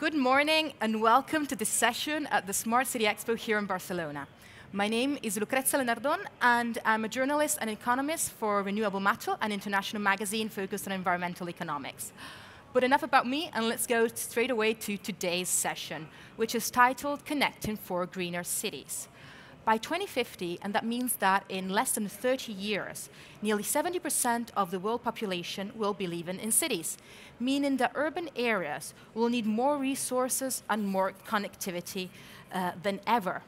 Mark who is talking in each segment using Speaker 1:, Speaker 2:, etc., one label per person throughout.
Speaker 1: Good morning and welcome to this session at the Smart City Expo here in Barcelona. My name is Lucrezia Lenardon and I'm a journalist and economist for Renewable Matter, an international magazine focused on environmental economics. But enough about me, and let's go straight away to today's session, which is titled Connecting for Greener Cities. By 2050, and that means that in less than 30 years, nearly 70% of the world population will be living in cities, meaning that urban areas will need more resources and more connectivity than ever.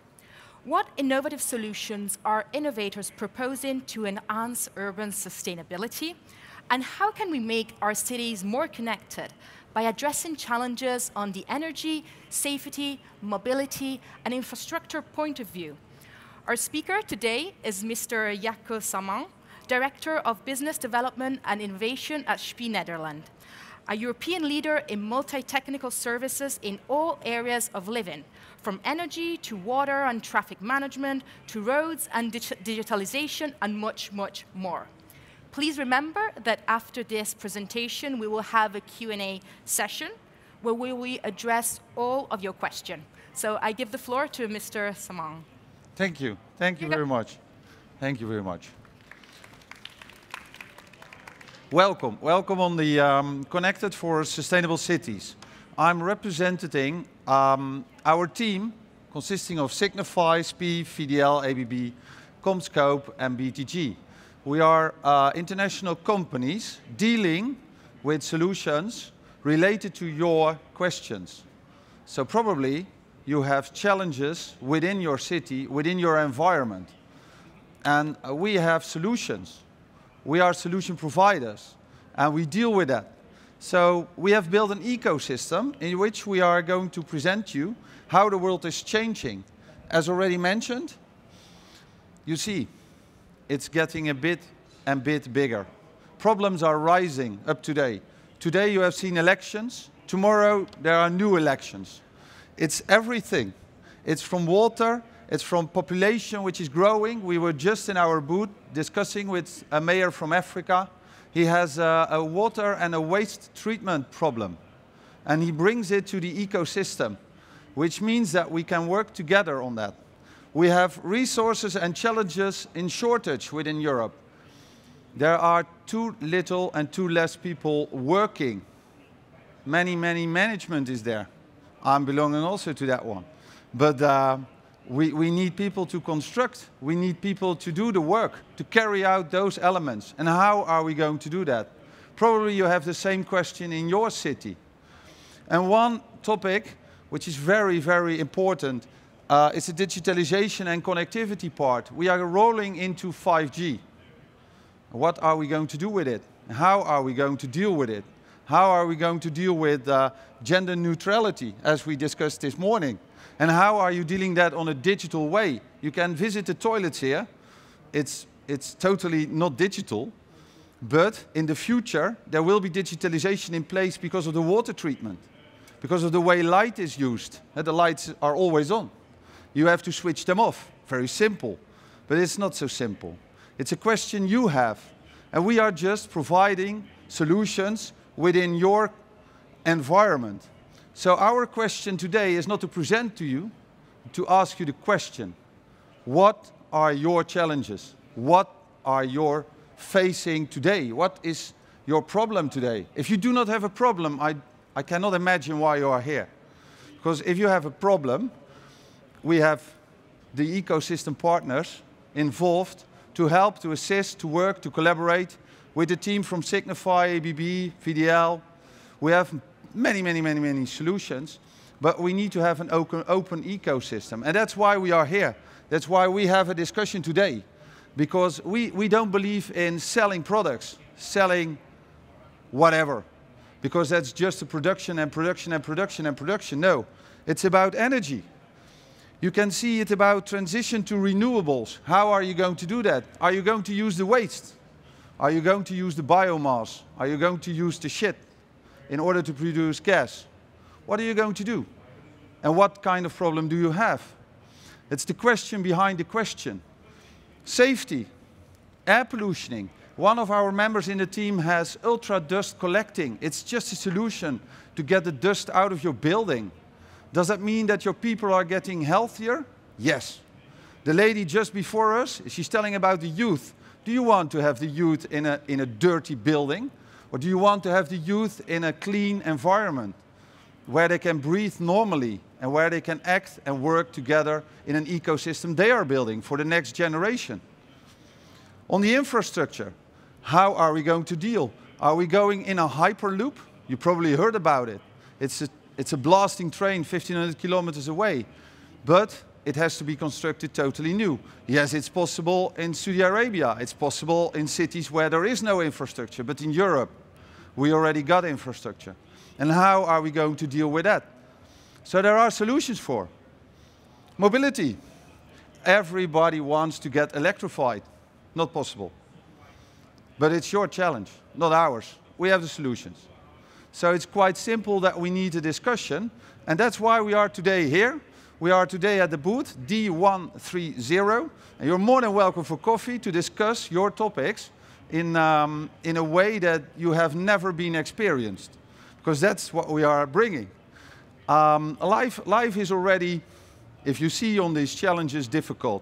Speaker 1: What innovative solutions are innovators proposing to enhance urban sustainability? And how can we make our cities more connected by addressing challenges on the energy, safety, mobility, and infrastructure point of view? Our speaker today is Mr. Jacco Saman, Director of Business Development and Innovation at SPIE Netherlands, a European leader in multi-technical services in all areas of living, from energy to water and traffic management, to roads and digitalization, and much, much more. Please remember that after this presentation, we will have a Q&A session where we will address all of your questions. So I give the floor to Mr. Saman.
Speaker 2: Thank you. Thank you very much. Thank you very much. Welcome. Welcome on the Connected for Sustainable Cities. I'm representing our team consisting of Signify, SPIE, VDL, ABB, Comscope, and BTG. We are international companies dealing with solutions related to your questions. So probably you have challenges within your city, within your environment. And we have solutions. We are solution providers, and we deal with that. So we have built an ecosystem in which we are going to present you how the world is changing. As already mentioned, you see, it's getting a bit bigger. Problems are rising up today. Today you have seen elections. Tomorrow there are new elections. It's everything. It's from water, it's from population which is growing. We were just in our booth discussing with a mayor from Africa. He has a water and a waste treatment problem. And he brings it to the ecosystem, which means that we can work together on that. We have resources and challenges in shortage within Europe. There are too little and too less people working. Many management is there. I'm belonging also to that one. But we need people to construct. We need people to do the work, to carry out those elements. And how are we going to do that? Probably you have the same question in your city. And one topic which is very, very important is the digitalization and connectivity part. We are rolling into 5G. What are we going to do with it? How are we going to deal with it? How are we going to deal with gender neutrality, as we discussed this morning? And how are you dealing that on a digital way? You can visit the toilets here. It's totally not digital. But in the future, there will be digitalization in place because of the water treatment, because of the way light is used. The lights are always on. You have to switch them off. Very simple. But it's not so simple. It's a question you have. And we are just providing solutions within your environment. So our question today is not to present to you, to ask you the question. What are your challenges? What are you facing today? What is your problem today? If you do not have a problem, I cannot imagine why you are here. Because if you have a problem, we have the ecosystem partners involved to help, to assist, to work, to collaborate with the team from Signify, ABB, VDL. We have many solutions, but we need to have an open ecosystem. And that's why we are here. That's why we have a discussion today. Because we don't believe in selling products, selling whatever. Because that's just a production and production and production and production. No, it's about energy. You can see it about transition to renewables. How are you going to do that? Are you going to use the waste? Are you going to use the biomass? Are you going to use the shit in order to produce gas? What are you going to do? And what kind of problem do you have? It's the question behind the question. Safety, air pollution. One of our members in the team has ultra dust collecting. It's just a solution to get the dust out of your building. Does that mean that your people are getting healthier? Yes. The lady just before us, she's telling about the youth. Do you want to have the youth in a dirty building? Or do you want to have the youth in a clean environment where they can breathe normally and where they can act and work together in an ecosystem they are building for the next generation? On the infrastructure, how are we going to deal? Are we going in a hyperloop? You probably heard about it. It's a blasting train 1,500 kilometers away, but it has to be constructed totally new. Yes, it's possible in Saudi Arabia. It's possible in cities where there is no infrastructure, but in Europe, we already got infrastructure. And how are we going to deal with that? So there are solutions for mobility. Everybody wants to get electrified. Not possible. But it's your challenge, not ours. We have the solutions. So it's quite simple that we need a discussion, and that's why we are today here. We are today at the booth D130, and you're more than welcome for coffee to discuss your topics in a way that you have never been experienced, because that's what we are bringing. Life is already, if you see on these challenges, difficult.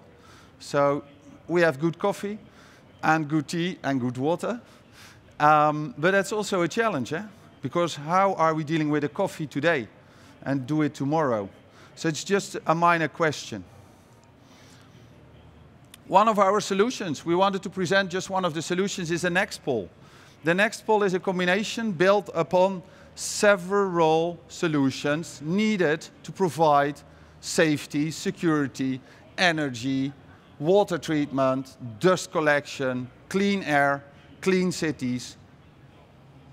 Speaker 2: So we have good coffee and good tea and good water, but that's also a challenge, eh? Because how are we dealing with the coffee today and do it tomorrow? So it's just a minor question. One of our solutions, we wanted to present just one of the solutions, is an Expo. The Expo is a combination built upon several solutions needed to provide safety, security, energy, water treatment, dust collection, clean air, clean cities,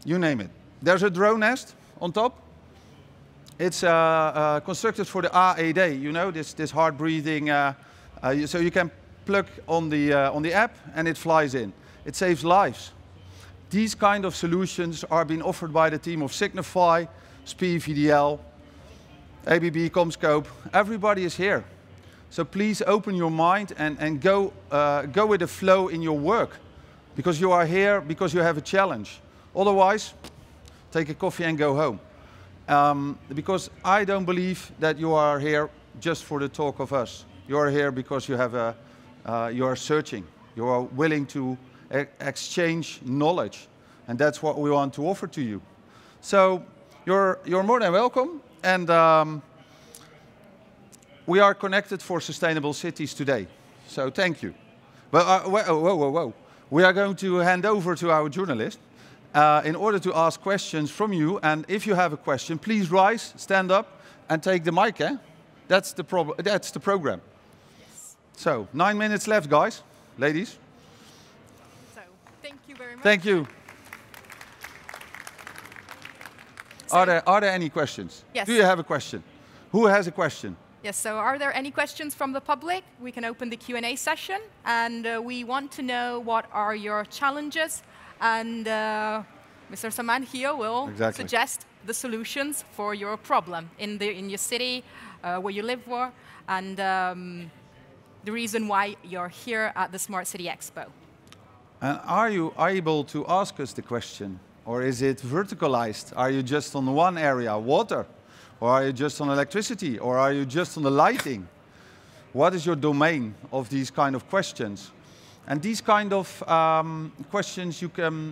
Speaker 2: you name it. There's a drone nest on top. It's constructed for the AED, you know, this heart-breathing, so you can plug on the app and it flies in. It saves lives. These kind of solutions are being offered by the team of Signify, SPIE, VDL, ABB, Comscope. Everybody is here. So please open your mind and go with the flow in your work, because you are here because you have a challenge. Otherwise, take a coffee and go home. Because I don't believe that you are here just for the talk of us. You are here because you have you are searching. You are willing to exchange knowledge, and that's what we want to offer to you. So you're more than welcome, and we are connected for sustainable cities today. So thank you. But whoa. We are going to hand over to our journalist in order to ask questions from you. And if you have a question, please rise, stand up, and take the mic. Eh? That's the program.
Speaker 1: Yes.
Speaker 2: So 9 minutes left, guys, ladies.
Speaker 1: So thank you very much.
Speaker 2: Thank you.
Speaker 1: So,
Speaker 2: are there any questions?
Speaker 1: Yes.
Speaker 2: Do you have a question? Who has a question?
Speaker 1: Yes, so are there any questions from the public? We can open the Q&A session, and we want to know what are your challenges, and Mr. Saman here will suggest the solutions for your problem in your city, where you live, and the reason why you're here at the Smart City Expo.
Speaker 2: And are you able to ask us the question, or is it verticalized? Are you just on one area, water? Or are you just on electricity? Or are you just on the lighting? What is your domain of these kind of questions? And these kind of questions,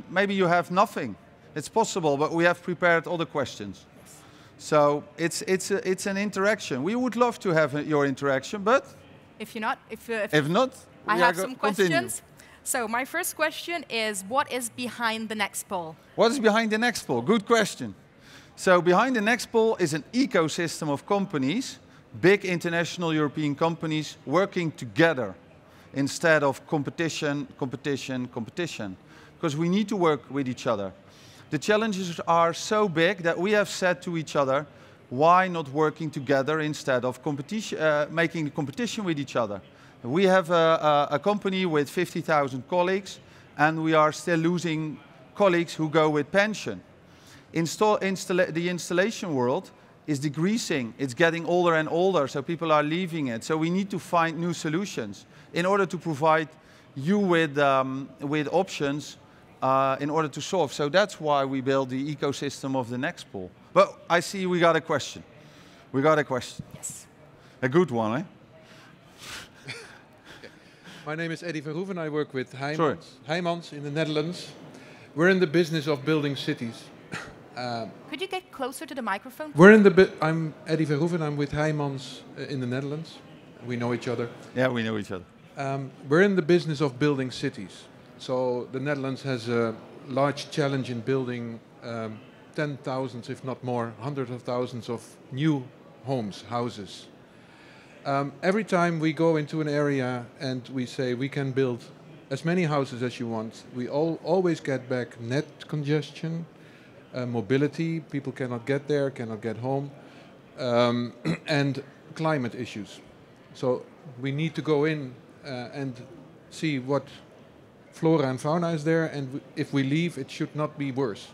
Speaker 2: maybe you have nothing. It's possible, but we have prepared other questions. So it's an interaction. We would love to have your interaction, but if not,
Speaker 1: I have some questions. So my first question is, what is behind the Expo?
Speaker 2: What is behind the Expo? Good question. So behind the Expo is an ecosystem of companies, big international European companies, working together instead of competition. Because we need to work with each other. The challenges are so big that we have said to each other, why not working together instead of making competition with each other? We have a company with 50,000 colleagues, and we are still losing colleagues who go with pension. The installation world is decreasing. It's getting older and older, so people are leaving it. So we need to find new solutions in order to provide you with options in order to solve. So that's why we built the ecosystem of the Expo. But I see we got a question. We got a question.
Speaker 1: Yes.
Speaker 2: A good one, eh?
Speaker 3: My name is Eddy van Roeven. I work with
Speaker 2: Sorry.
Speaker 3: Heijmans in the Netherlands. We're in the business of building cities.
Speaker 1: Could you get closer to the microphone?
Speaker 3: I'm Eddy van Roeven. I'm with Heijmans in the Netherlands. We know each other.
Speaker 2: Yeah, we know each other.
Speaker 3: We're in the business of building cities. So the Netherlands has a large challenge in building 10,000, if not more, hundreds of thousands of new homes, houses. Every time we go into an area and we say we can build as many houses as you want, we always get back net congestion, mobility, people cannot get there, cannot get home, and climate issues. So we need to go in and see what flora and fauna is there, and if we leave, it should not be worse.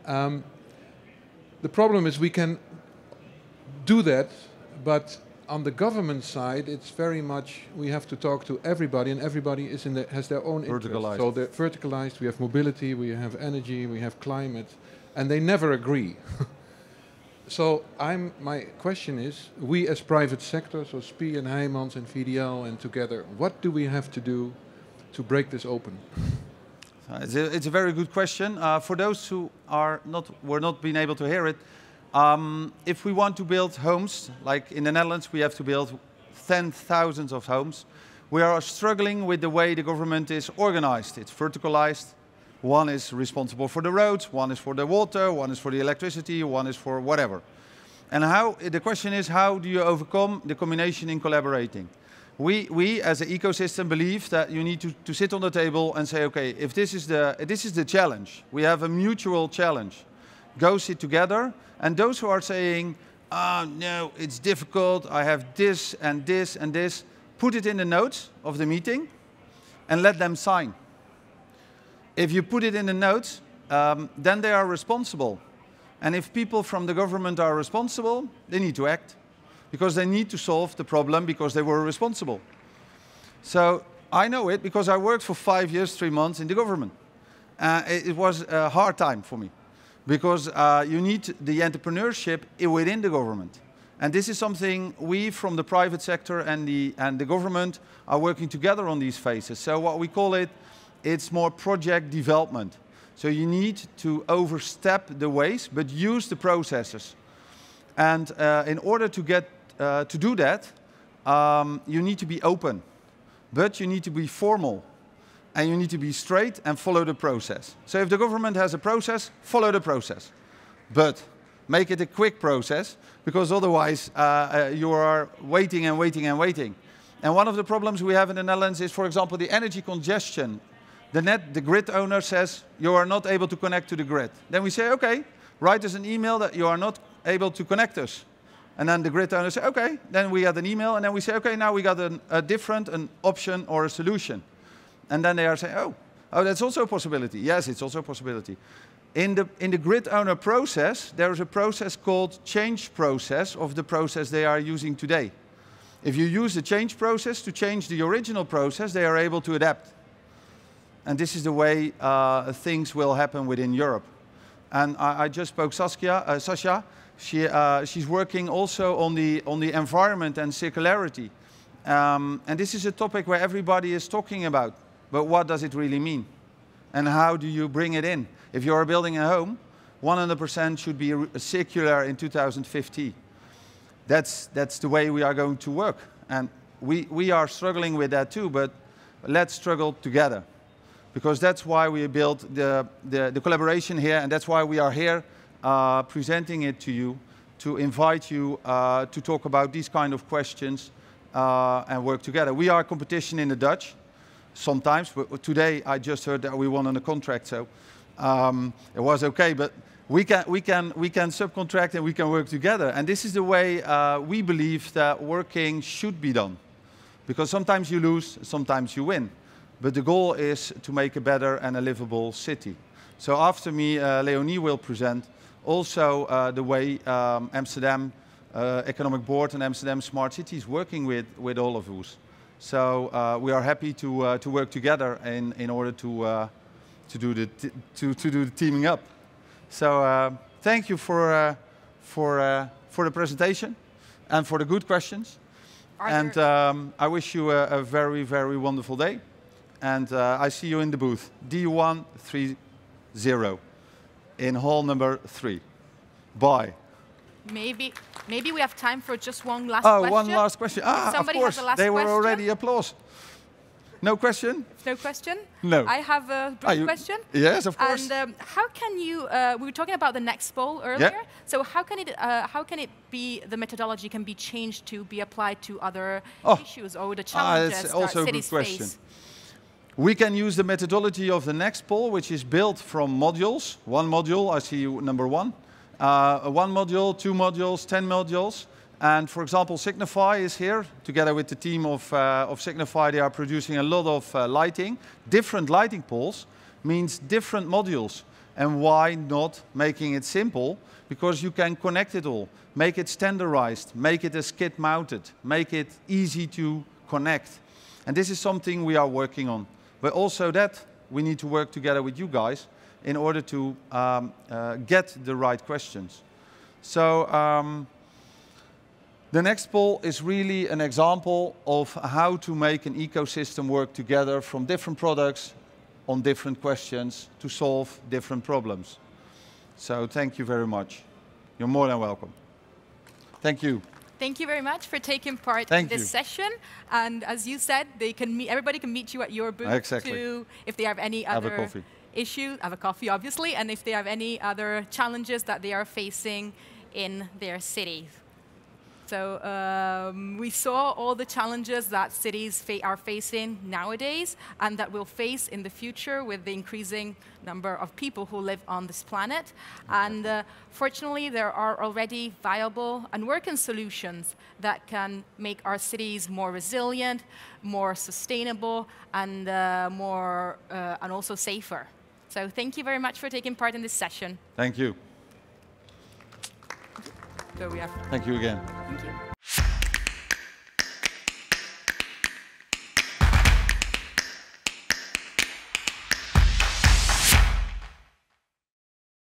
Speaker 3: The problem is we can do that, but on the government side, it's very much we have to talk to everybody, and everybody is has their own interest. So they're verticalized. We have mobility, we have energy, we have climate, and they never agree. So my question is, we as private sector, so SPIE and Heijmans and VDL and together, what do we have to do to break this open?
Speaker 2: It's a very good question. For those who were not being able to hear it, if we want to build homes, like in the Netherlands, we have to build 10,000 of homes. We are struggling with the way the government is organized. It's verticalized. One is responsible for the roads, one is for the water, one is for the electricity, one is for whatever. And the question is, how do you overcome the combination in collaborating? We as an ecosystem believe that you need to sit on the table and say, okay, if this is the challenge, we have a mutual challenge. Go sit together, and those who are saying, no, it's difficult, I have this and this and this, put it in the notes of the meeting and let them sign. If you put it in the notes, then they are responsible. And if people from the government are responsible, they need to act, because they need to solve the problem because they were responsible. So I know it because I worked for 5 years, 3 months in the government. It was a hard time for me, because you need the entrepreneurship within the government. And this is something we from the private sector and the government are working together on these phases. So what we call it, it's more project development. So you need to overstep the ways, but use the processes. And in order to get to do that, you need to be open, but you need to be formal, and you need to be straight and follow the process. So if the government has a process, follow the process, but make it a quick process, because otherwise you are waiting and waiting and waiting. And one of the problems we have in the Netherlands is, for example, the energy congestion. The grid owner says you are not able to connect to the grid. Then we say, okay, write us an email that you are not able to connect us. And then the grid owner says, okay, then we get an email, and then we say, okay, now we got an option or a solution. And then they are saying, oh, that's also a possibility. Yes, it's also a possibility. In the grid owner process, there is a process called change process of the process they are using today. If you use the change process to change the original process, they are able to adapt. And this is the way things will happen within Europe. And I just spoke Sasha. She's working also on the environment and circularity. And this is a topic where everybody is talking about. But what does it really mean? And how do you bring it in? If you are building a home, 100% should be circular in 2050. That's the way we are going to work. And we are struggling with that too, but let's struggle together. Because that's why we built the collaboration here, and that's why we are here presenting it to you, to invite you to talk about these kind of questions and work together. We are competition in the Dutch, sometimes, but today I just heard that we won on a contract, so it was okay. But we can subcontract and we can work together, and this is the way we believe that working should be done. Because sometimes you lose, sometimes you win. But the goal is to make a better and a livable city. So after me, Leonie will present also the way Amsterdam Economic Board and Amsterdam Smart City is working with all of us. So we are happy to work together in order to do the teaming up. So thank you for the presentation and for the good questions. And I wish you a very, very wonderful day. And I see you in the booth, D130, in hall number 3. Bye.
Speaker 1: Maybe we have time for just one last question.
Speaker 2: Oh, one last question. Ah, of course, they were already applause. No question?
Speaker 1: No question?
Speaker 2: No.
Speaker 1: I have a brief question.
Speaker 2: Yes, of course.
Speaker 1: And how can you? We were talking about the Expo earlier. Yeah. So how can it be? The methodology can be changed to be applied to other issues or the challenges
Speaker 2: that's also
Speaker 1: that cities
Speaker 2: a good question.
Speaker 1: face.
Speaker 2: We can use the methodology of the Expo, which is built from modules. One module, I see number 1. 1 module, 2 modules, 10 modules. And for example, Signify is here. Together with the team of Signify, they are producing a lot of lighting. Different lighting poles means different modules. And why not making it simple? Because you can connect it all, make it standardized, make it a skid mounted, make it easy to connect. And this is something we are working on. But also that we need to work together with you guys in order to get the right questions. So the Expo is really an example of how to make an ecosystem work together from different products on different questions to solve different problems. So thank you very much. You're more than welcome. Thank you.
Speaker 1: Thank you very much for taking part in this session. And as you said, everybody can meet you at your booth too, if they have any other issues. Have a coffee, obviously, and if they have any other challenges that they are facing in their cities. So we saw all the challenges that cities are facing nowadays and that we'll face in the future with the increasing number of people who live on this planet. And fortunately, there are already viable and working solutions that can make our cities more resilient, more sustainable, and and also safer. So thank you very much for taking part in this session.
Speaker 2: Thank you.
Speaker 1: So we have.
Speaker 2: Thank you again.
Speaker 1: Thank you.